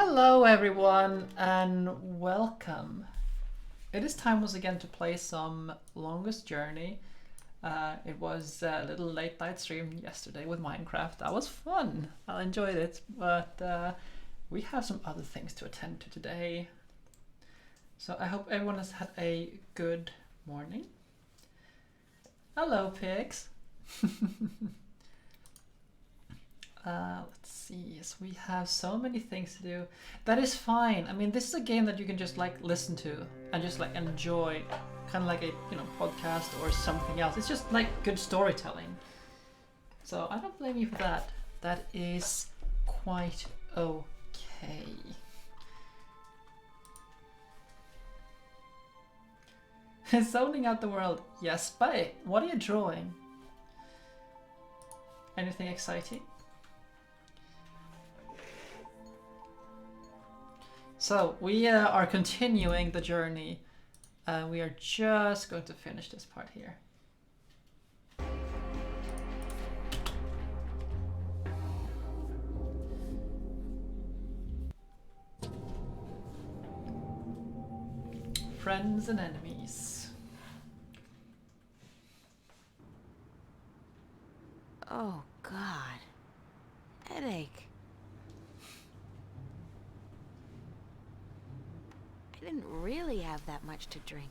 Hello everyone and welcome. It is time once again to play some Longest Journey. It was a little late night stream yesterday with Minecraft. That was fun. I enjoyed it, but we have some other things to attend to today. So I hope everyone has had a good morning. Hello pigs. Let's see. Yes, we have so many things to do. That is fine. I mean, this is a game that you can just like listen to and just like enjoy, kind of like a podcast or something else. It's just like good storytelling. So I don't blame you for that. That is quite okay. Zoning out the world. Yes, but what are you drawing? Anything exciting? So we are continuing the journey. We are just going to finish this part here. Friends and enemies. Oh, God. Headache. I didn't really have that much to drink,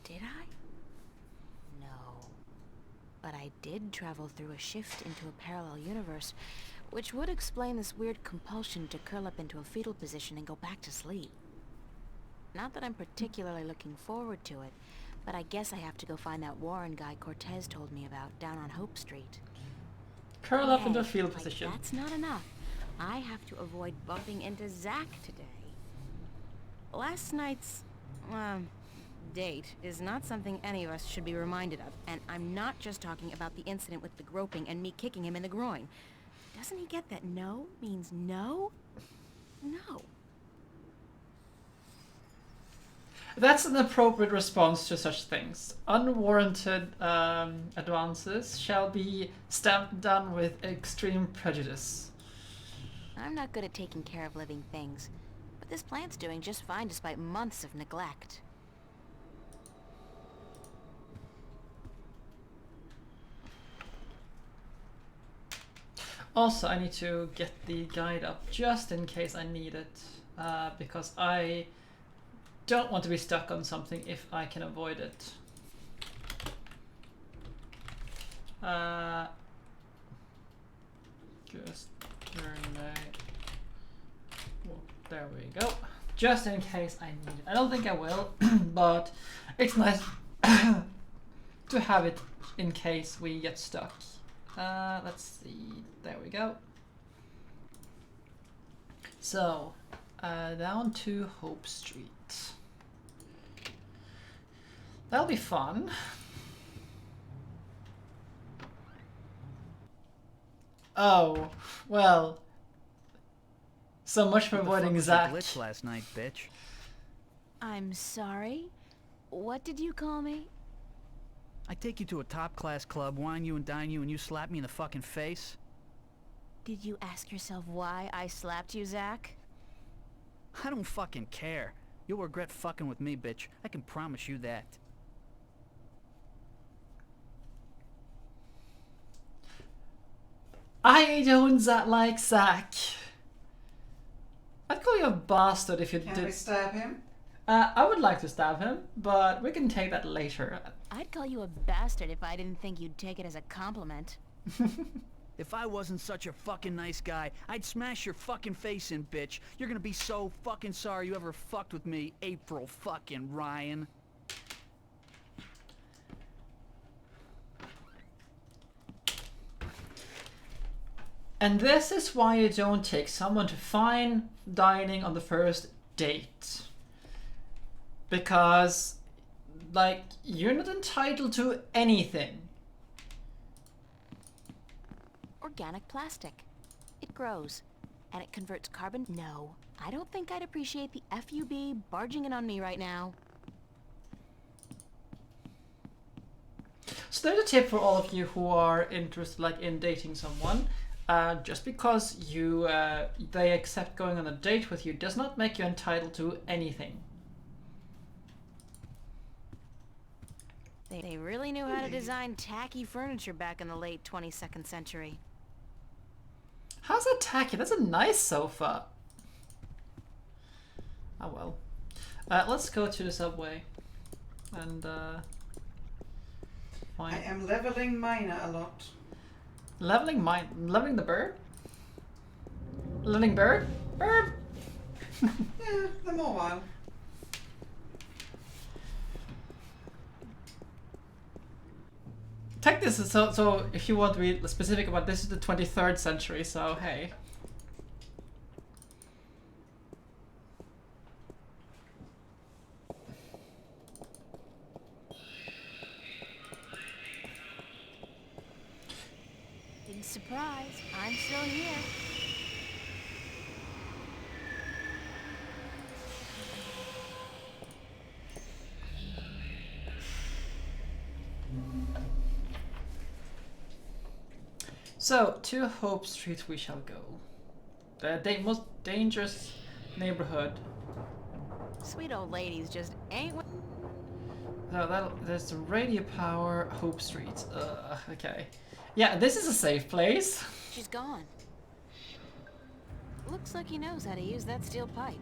did I? No. But I did travel through a shift into a parallel universe, which would explain this weird compulsion to curl up into a fetal position and go back to sleep. Not that I'm particularly looking forward to it, but I guess I have to go find that Warren guy Cortez told me about down on Hope Street. Curl up into a fetal Like position. that's not enough. I have to avoid bumping into Zach today. Last night's, date is not something any of us should be reminded of, and I'm not just talking about the incident with the groping and me kicking him in the groin. Doesn't he get that no means no? No. That's an appropriate response to such things. Unwarranted advances shall be stamped down with extreme prejudice. I'm not good at taking care of living things, but this plant's doing just fine despite months of neglect. Also, I need to get the guide up just in case I need it, because I don't want to be stuck on something if I can avoid it. Just well, there we go. Just in case I need it. I don't think I will, but it's nice to have it in case we get stuck. Let's see. There we go. So, down to Hope Street. That'll be fun. Oh, well. So much for avoiding Zach. Glitch last night, bitch. I'm sorry? What did you call me? I take you to a top-class club, wine you and dine you, and you slap me in the fucking face? Did you ask yourself why I slapped you, Zach? I don't fucking care. You'll regret fucking with me, bitch. I can promise you that. I don't like Zach. I'd call you a bastard if you Can did. we stab him? I would like to stab him, but we can take that later. I'd call you a bastard if I didn't think you'd take it as a compliment. If I wasn't such a fucking nice guy, I'd smash your fucking face in, bitch. You're gonna be so fucking sorry you ever fucked with me, April fucking Ryan. And this is why you don't take someone to fine dining on the first date. Because, like, you're not entitled to anything. Organic plastic. It grows. And it converts carbon. No, I don't think I'd appreciate the FUB barging in on me right now. So there's a tip for all of you who are interested, like, in dating someone. Just because they accept going on a date with you does not make you entitled to anything. They really knew how to design tacky furniture back in the late 22nd century. How's that tacky? That's a nice sofa. Oh well. Let's go to the subway. And, I am leveling mine a lot. Leveling the bird? Leveling bird? Bird! Yeah, the mobile. Take this, so if you want to be specific about this, is the 23rd century, so hey. Big surprise, I'm still here. So, to Hope Street we shall go. The most dangerous neighborhood. Sweet old ladies just ain't... So there's the radio power, Hope Street. Okay. Yeah, this is a safe place. She's gone. Looks like he knows how to use that steel pipe.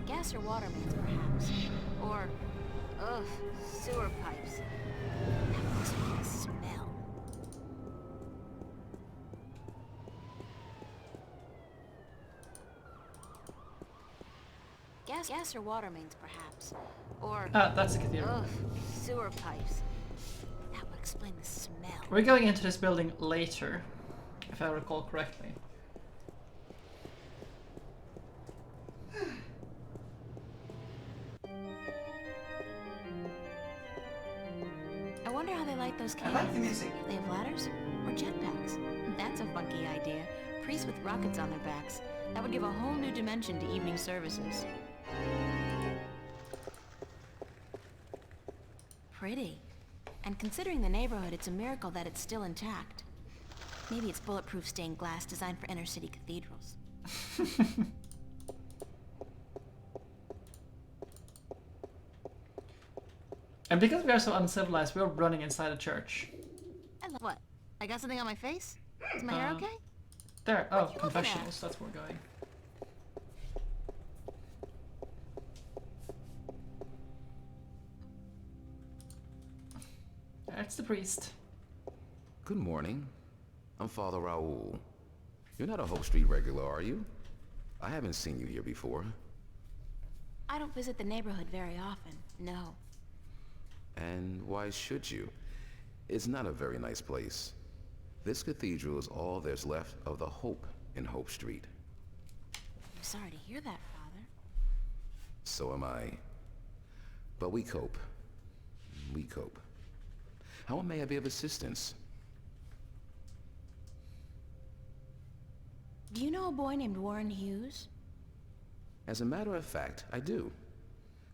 Gas or water mains, perhaps. Or, ugh, sewer pipes. That must be the smell. Gas or water mains, perhaps. Or, That's the cathedral. ugh, sewer pipes. That would explain the smell. We're going into this building later, if I recall correctly. I wonder how they light those I candles. like the music. They have ladders or jetpacks. That's a funky idea. Priests with rockets on their backs. That would give a whole new dimension to evening services. Pretty. And considering the neighborhood, it's a miracle that it's still intact. Maybe it's bulletproof stained glass designed for inner city cathedrals. And because we are so uncivilized, we're running inside a church. What? I got something on my face? Is my hair okay? There. What Oh, you looking confessionals. That's where we're going. That's the priest. Good morning. I'm Father Raoul. You're not a Hope Street regular, are you? I haven't seen you here before. I don't visit the neighborhood very often, no. And why should you? It's not a very nice place. This cathedral is all there's left of the hope in Hope Street. I'm sorry to hear that, Father. So am I. But we cope. We cope. How may I be of assistance? Do you know a boy named Warren Hughes? As a matter of fact, I do.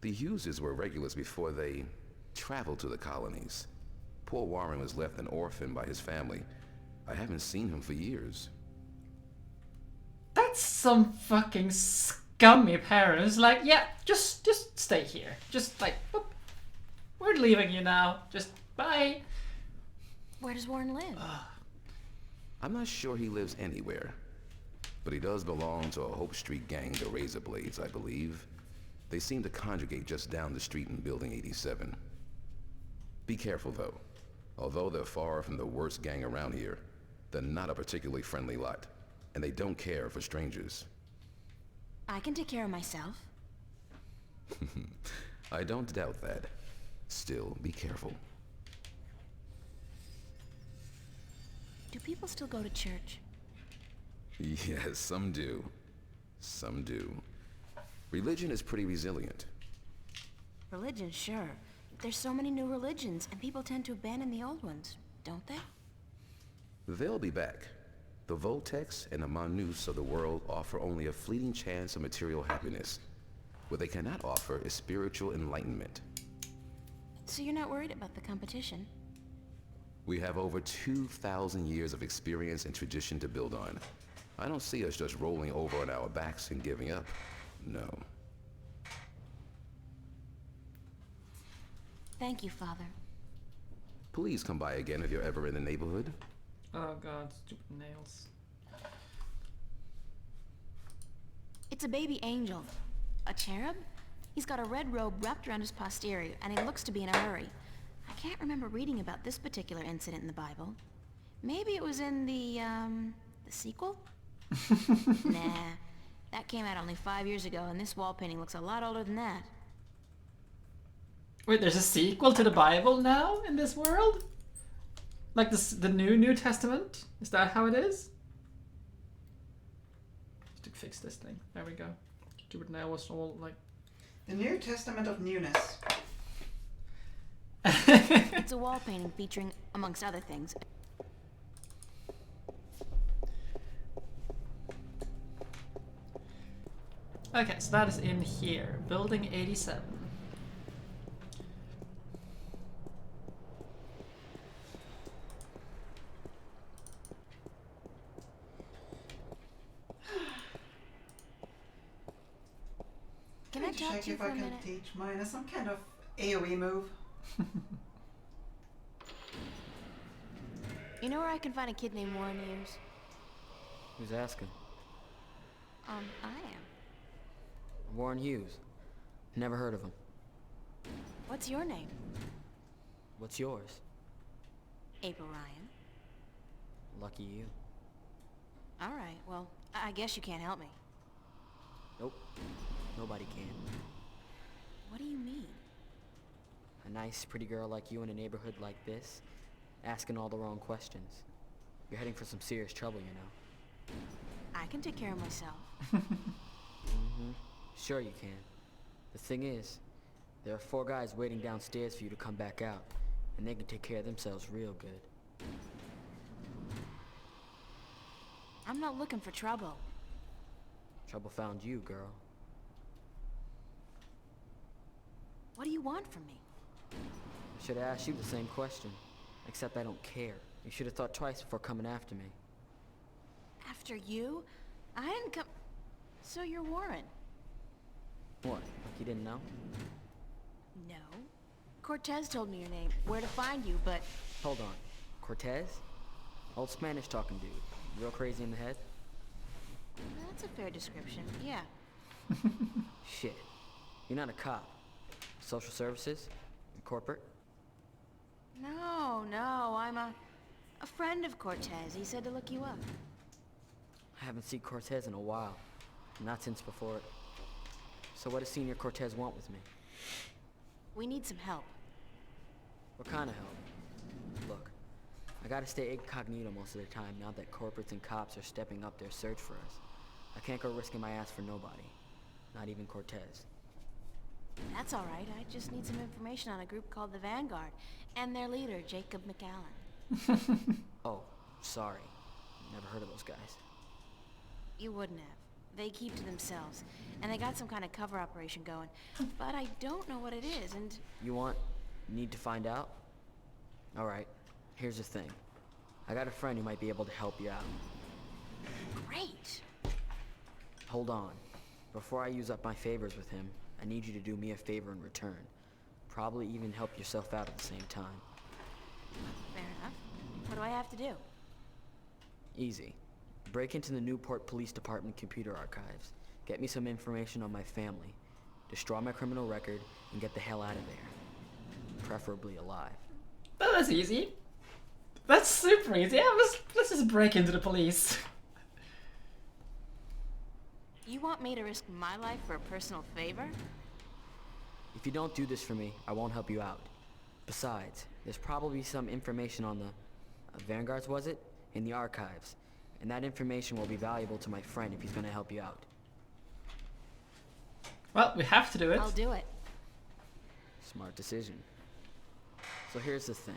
The Hugheses were regulars before they traveled to the colonies. Poor Warren was left an orphan by his family. I haven't seen him for years. That's some fucking scummy parents. Like, yeah, just stay here. Just like, whoop, we're leaving you now. Just bye. Where does Warren live? I'm not sure he lives anywhere. But he does belong to a Hope Street gang, the Razor Blades, I believe. They seem to congregate just down the street in Building 87. Be careful, though. Although they're far from the worst gang around here, they're not a particularly friendly lot, and they don't care for strangers. I can take care of myself. I don't doubt that. Still, be careful. Do people still go to church? Yes, some do. Some do. Religion is pretty resilient. Religion, sure. There's so many new religions, and people tend to abandon the old ones, don't they? They'll be back. The Voltex and the Manus of the world offer only a fleeting chance of material happiness. What they cannot offer is spiritual enlightenment. So you're not worried about the competition? We have over 2,000 years of experience and tradition to build on. I don't see us just rolling over on our backs and giving up. No. Thank you, Father. Please come by again if you're ever in the neighborhood. Oh god, stupid nails. It's a baby angel. A cherub? He's got a red robe wrapped around his posterior, and he looks to be in a hurry. I can't remember reading about this particular incident in the Bible. Maybe it was in the sequel? Nah, that came out only 5 years ago, and this wall painting looks a lot older than that. Wait, there's a sequel to the Bible now in this world? Like this, the New Testament? Is that how it is? Just to fix this thing. There we go. Stupid nail was all like... The New Testament of Newness. It's a wall painting featuring, amongst other things, Okay, so that is in here. Building 87. Can I talk check to you if for I a can minute? teach mine as some kind of AoE move. You know where I can find a kid named Warren Hughes? Who's asking? I am. Warren Hughes. Never heard of him. What's your name? What's yours? April Ryan. Lucky you. Alright, well, I guess you can't help me. Nope. Nobody can. What do you mean? A nice, pretty girl like you in a neighborhood like this, asking all the wrong questions. You're heading for some serious trouble, you know. I can take care of myself. Mm-hmm. Sure you can. The thing is, there are 4 guys waiting downstairs for you to come back out, and they can take care of themselves real good. I'm not looking for trouble. Trouble found you, girl. What do you want from me? I should have asked you the same question. Except I don't care. You should have thought twice before coming after me. After you? I didn't come... So you're Warren? What? Like you didn't know? No. Cortez told me your name, where to find you, but... Hold on. Cortez? Old Spanish talking dude. Real crazy in the head? That's a fair description, yeah. Shit. You're not a cop. Social services? Corporate? No, I'm a friend of Cortez. He said to look you up. I haven't seen Cortez in a while. Not since before. So what does Senior Cortez want with me? We need some help. What kind of help? Look, I gotta stay incognito most of the time now that corporates and cops are stepping up their search for us. I can't go risking my ass for nobody. Not even Cortez. That's all right. I just need some information on a group called the Vanguard and their leader, Jacob McAllen. Oh, sorry. Never heard of those guys. You wouldn't have. They keep to themselves, and they got some kind of cover operation going. But I don't know what it is, and... Need to find out? Alright, here's the thing. I got a friend who might be able to help you out. Great! Hold on. Before I use up my favors with him, I need you to do me a favor in return. Probably even help yourself out at the same time. Fair enough. What do I have to do? Easy. Break into the Newport Police Department computer archives. Get me some information on my family. Destroy my criminal record and get the hell out of there. Preferably alive. Oh, that's easy. That's super easy. Yeah, let's just break into the police. You want me to risk my life for a personal favor? If you don't do this for me, I won't help you out. Besides, there's probably some information on the... Vanguards, was it? In the archives. And that information will be valuable to my friend if he's gonna help you out. Well, we have to do it. I'll do it. Smart decision. So here's the thing.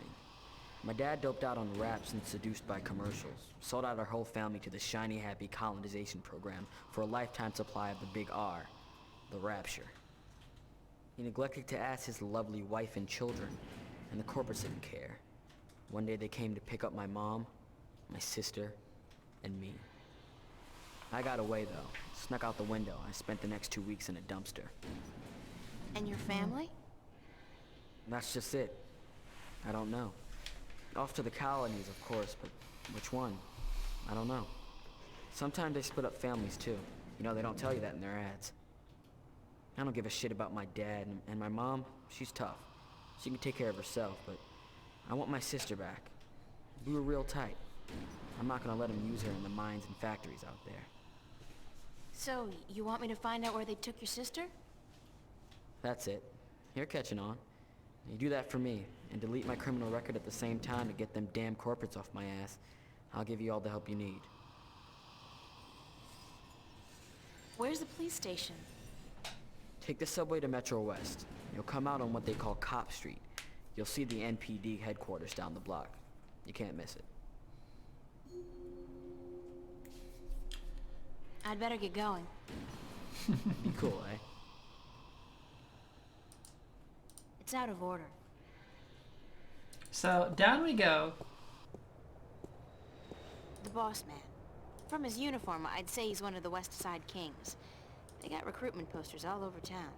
My dad doped out on raps and seduced by commercials. Sold out our whole family to the shiny happy colonization program for a lifetime supply of the big R, the rapture. He neglected to ask his lovely wife and children, and the corporates didn't care. One day they came to pick up my mom, my sister, and me. I got away though, snuck out the window, and I spent the next 2 weeks in a dumpster. And your family? That's just it. I don't know. Off to the colonies, of course, but which one? I don't know. Sometimes they split up families too. You know, they don't tell you that in their ads. I don't give a shit about my dad, and my mom, she's tough. She can take care of herself, but I want my sister back. We were real tight. I'm not gonna let them use her in the mines and factories out there. So, you want me to find out where they took your sister? That's it. You're catching on. You do that for me, and delete my criminal record at the same time to get them damn corporates off my ass. I'll give you all the help you need. Where's the police station? Take the subway to Metro West. You'll come out on what they call Cop Street. You'll see the NPD headquarters down the block. You can't miss it. I'd better get going. Be cool, eh? It's out of order. So down we go. The boss man. From his uniform, I'd say he's one of the West Side Kings. They got recruitment posters all over town.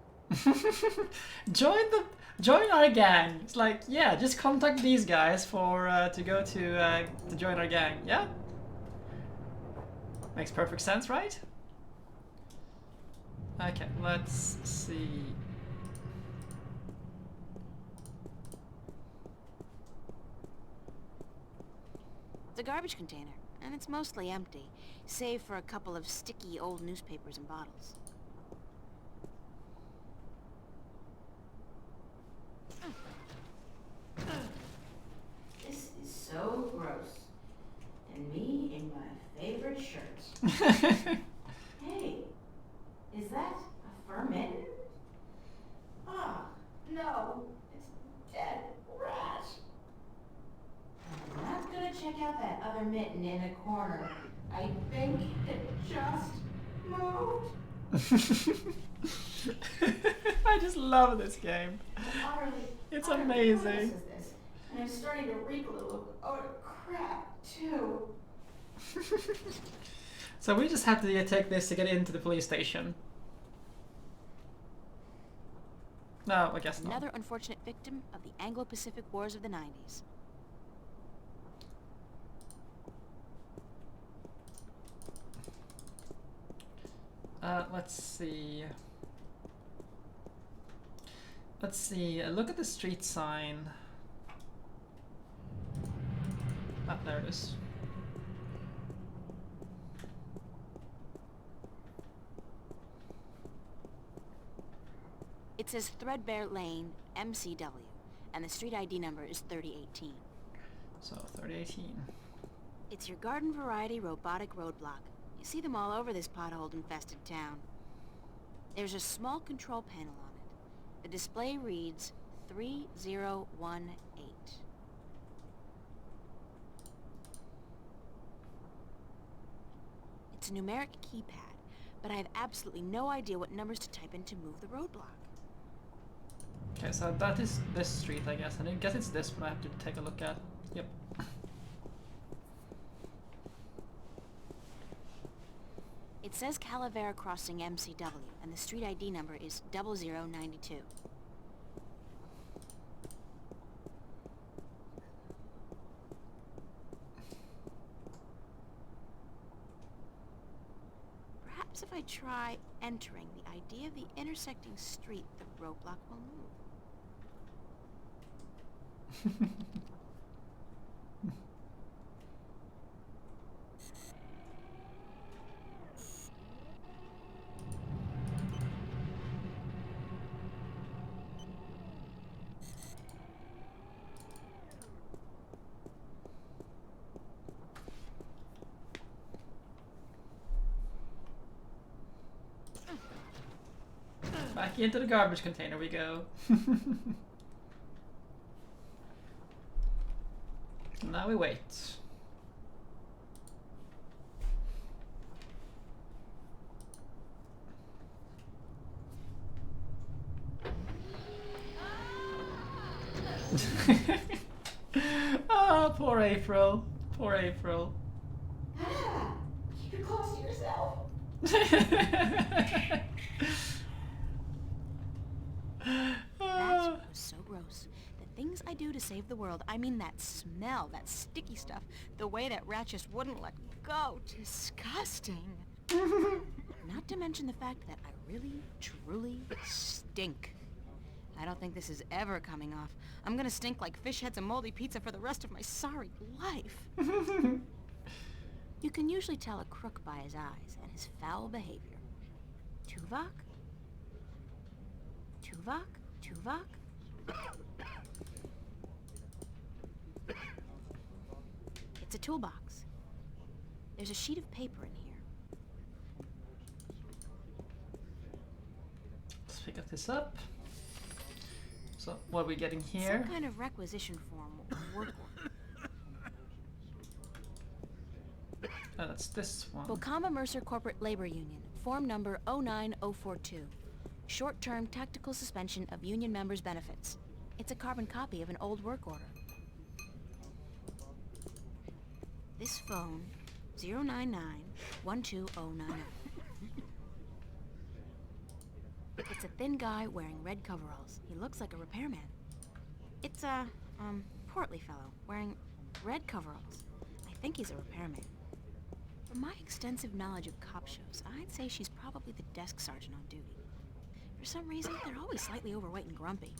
Join our gang. It's like, yeah, just contact these guys for to join our gang. Yeah, makes perfect sense, right? Okay, let's see. It's a garbage container, and it's mostly empty, save for a couple of sticky old newspapers and bottles. This is so gross. And me in my favorite shirt. Hey, is that a fur mitten? Ah, no, it's dead rat. I'm not gonna check out that other mitten in the corner. I think it just moved. I just love this game. Utterly, It's utterly amazing. pointless is this. And I'm starting to reek a little of crap, too. So we just have to take this to get into the police station. No, I guess not. Another unfortunate victim of the Anglo-Pacific Wars of the 90s. Let's see. Let's see. Look at the street sign. Ah, there it is. It says Threadbare Lane, MCW, and the street ID number is 3018. So 3018. It's your garden variety robotic roadblock. You see them all over this pothole-infested town. There's a small control panel on it. The display reads 3018. It's a numeric keypad, but I have absolutely no idea what numbers to type in to move the roadblock. Okay, so that is this street, I guess, and I guess it's this one I have to take a look at. Yep. It says Calavera Crossing MCW, and the street ID number is 0092. Perhaps if I try entering the ID of the intersecting street, the roadblock will move. Back into the garbage container we go. Now we wait. Poor April. Poor April. Ah, keep it close to yourself. That's what was so gross. The things I do to save the world. I mean that smell, that sticky stuff. The way that rat just wouldn't let go. Disgusting. Not to mention the fact that I really, truly stink. I don't think this is ever coming off. I'm gonna stink like fish heads and moldy pizza for the rest of my sorry life. You can usually tell a crook by his eyes and his foul behavior. Tuvok? Tuvok? Tuvok? It's a toolbox. There's a sheet of paper in here. Let's pick up this up. So, what are we getting here? Some kind of requisition form or work order. Oh, that's this one. Bokamba Mercer Corporate Labor Union, form number 09042. Short-term tactical suspension of union members' benefits. It's a carbon copy of an old work order. This phone, 099-12090. It's a thin guy wearing red coveralls. He looks like a repairman. It's a, portly fellow wearing red coveralls. I think he's a repairman. From my extensive knowledge of cop shows, I'd say she's probably the desk sergeant on duty. For some reason, they're always slightly overweight and grumpy.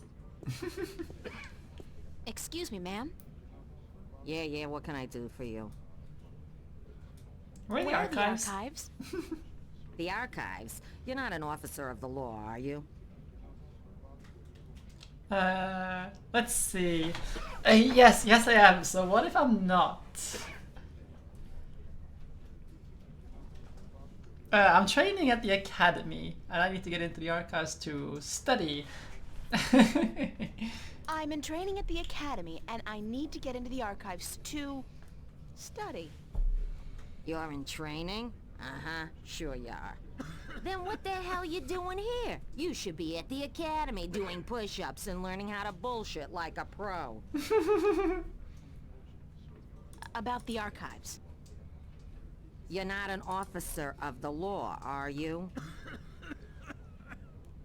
Excuse me, ma'am. Yeah, what can I do for you? Where are the Where are archives? the archives? The archives? You're not an officer of the law, are you? Let's see. Yes, I am. So what if I'm not? I'm training at the academy, and I need to get into the archives to study. I'm in training at the academy, and I need to get into the archives to study. You're in training? Uh-huh, sure you are. Then what the hell you doing here? You should be at the academy doing push-ups and learning how to bullshit like a pro. About the archives. You're not an officer of the law, are you?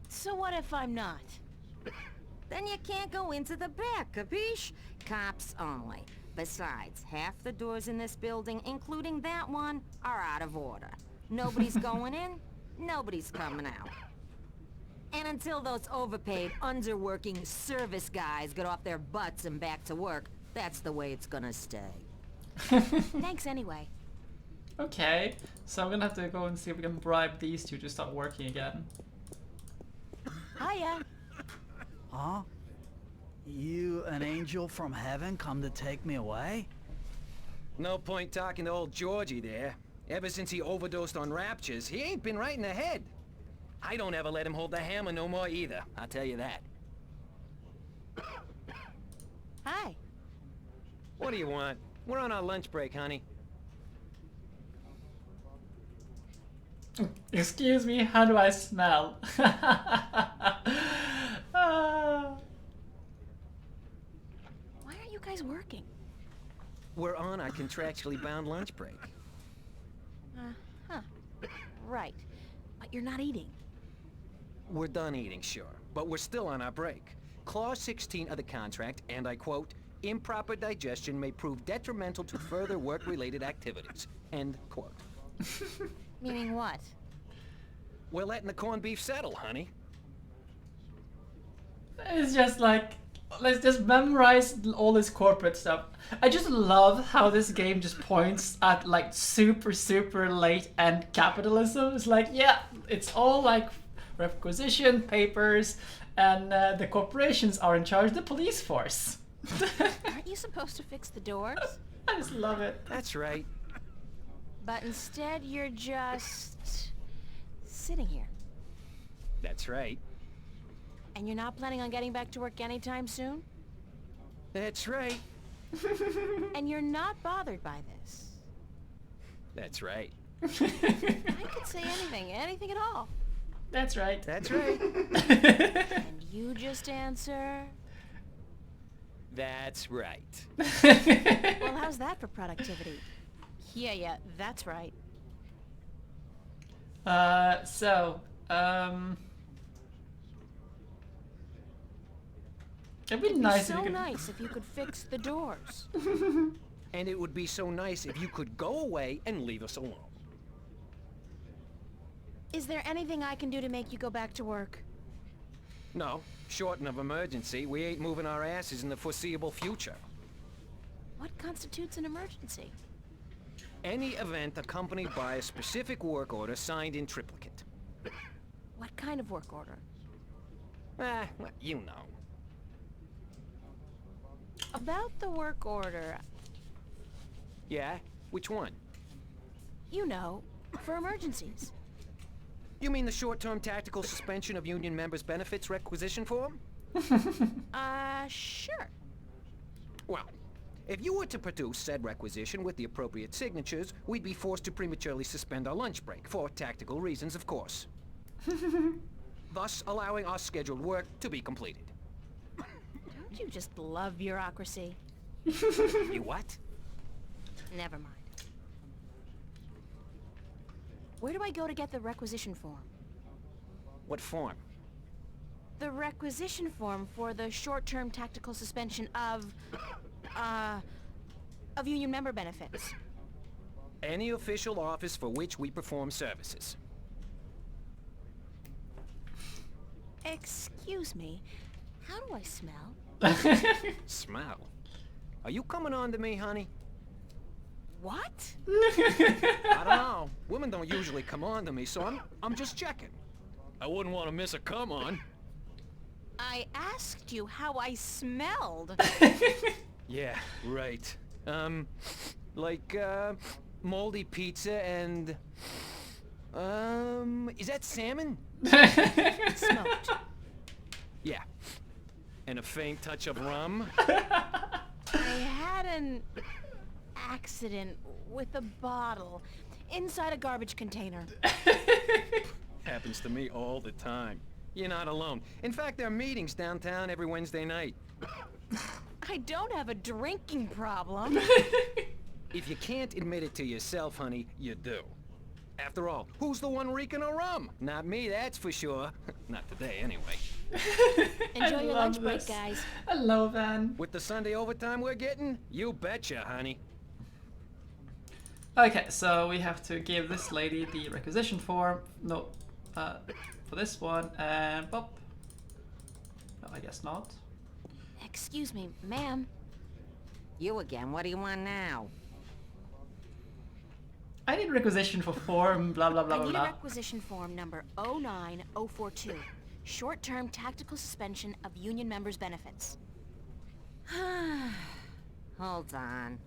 So what if I'm not? Then you can't go into the back, capiche? Cops only. Besides, half the doors in this building, including that one, are out of order. Nobody's going in, nobody's coming out. And until those overpaid, underworking service guys get off their butts and back to work, that's the way it's gonna stay. Thanks anyway. Okay, so I'm gonna have to go and see if we can bribe these two to start working again. Hiya. Huh? You, an angel from heaven, come to take me away? No point talking to old Georgie there. Ever since he overdosed on raptures, he ain't been right in the head. I don't ever let him hold the hammer no more either, I'll tell you that. Hi. What do you want? We're on our lunch break, honey. Excuse me, how do I smell? Why aren't you guys working? We're on our contractually bound lunch break. Huh. Right. But you're not eating. We're done eating, sure, but we're still on our break. Clause 16 of the contract, and I quote, improper digestion may prove detrimental to further work-related activities. End quote. Meaning what? We're letting the corned beef settle, honey. It's just like, let's just memorize all this corporate stuff. I just love how this game just points at like super late end capitalism. It's like, yeah, it's all like requisition papers, and the corporations are in charge of the police force. Aren't you supposed to fix the doors? I just love it. That's right. But instead you're just sitting here. That's right. And you're not planning on getting back to work anytime soon? That's right. And you're not bothered by this? That's right. I could say anything at all. That's right. That's right. And you just answer... That's right. Well, how's that for productivity? Yeah, that's right. It'd be It'd be nice if so you could... nice if you could fix the doors. And it would be so nice if you could go away and leave us alone. Is there anything I can do to make you go back to work? No, short of emergency, we ain't moving our asses in the foreseeable future. What constitutes an emergency? Any event accompanied by a specific work order signed in triplicate. What kind of work order? Well, you know. About the work order, Yeah? Which one? you know, for emergencies. You mean the short-term tactical suspension of union members' benefits requisition form? Sure. Well, if you were to produce said requisition with the appropriate signatures, we'd be forced to prematurely suspend our lunch break, for tactical reasons, of course. Thus, allowing our scheduled work to be completed. Don't you just love bureaucracy? You what? Never mind. Where do I go to get the requisition form? What form? The requisition form for the short-term tactical suspension of union member benefits. Any official office for which we perform services. Excuse me, how do I smell? Smell? Are you coming on to me, honey? What? I don't know. Women don't usually come on to me, so I'm just checking. I wouldn't want to miss a come on. I asked you how I smelled. Yeah, right. Like, moldy pizza and... is that salmon? Smoked. Yeah. And a faint touch of rum? I had an accident with a bottle inside a garbage container. Happens to me all the time. You're not alone. In fact, there are meetings downtown every Wednesday night. I don't have a drinking problem. If you can't admit it to yourself, honey, you do. After all, who's the one reeking of rum? Not me, that's for sure. Not today, anyway. Enjoy your lunch break, this. guys. Hello, Van. With the Sunday overtime we're getting? You betcha, honey. Okay, so we have to give this lady the requisition form. No, for this one, and pop. No, I guess not. Excuse me, ma'am. You again, what do you want now? I need requisition for form, blah blah blah I blah need a blah. requisition form number 09042. Short-term tactical suspension of union members' benefits. Hold on.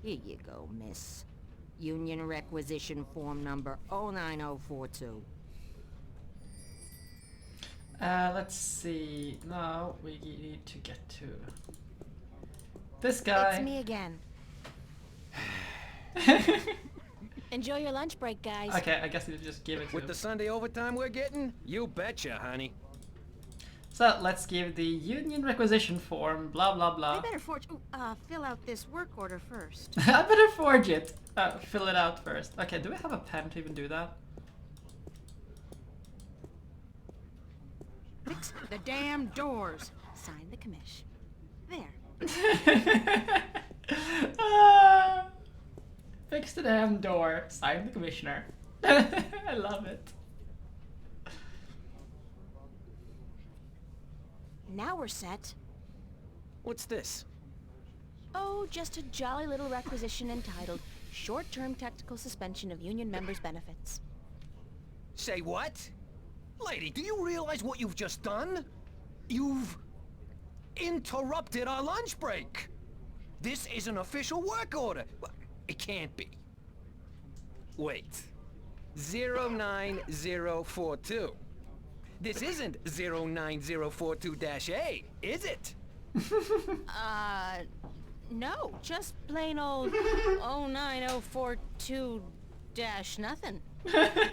Here you go, miss. Union requisition form number 09042. Let's see. Now we need to get to this guy. It's me again. Enjoy your lunch break, guys. Okay, I guess you just give it to With him. the Sunday overtime we're getting? You betcha, honey. So let's give the union requisition form, blah blah I blah. better fill out this work order first. I better forge it. Fill it out first. Okay, do we have a pen to even do that? Fix the damn doors. Sign the commish. There. Fix the damn door. Sign the commissioner. I love it. Now we're set. What's this? Oh, just a jolly little requisition entitled Short-Term Tactical Suspension of Union Members' Benefits. Say what? Lady, do you realize what you've just done? You've interrupted our lunch break. This is an official work order. It can't be. Wait. 09042. This isn't 09042-A, is it? No, just plain old 09042 dash nothing.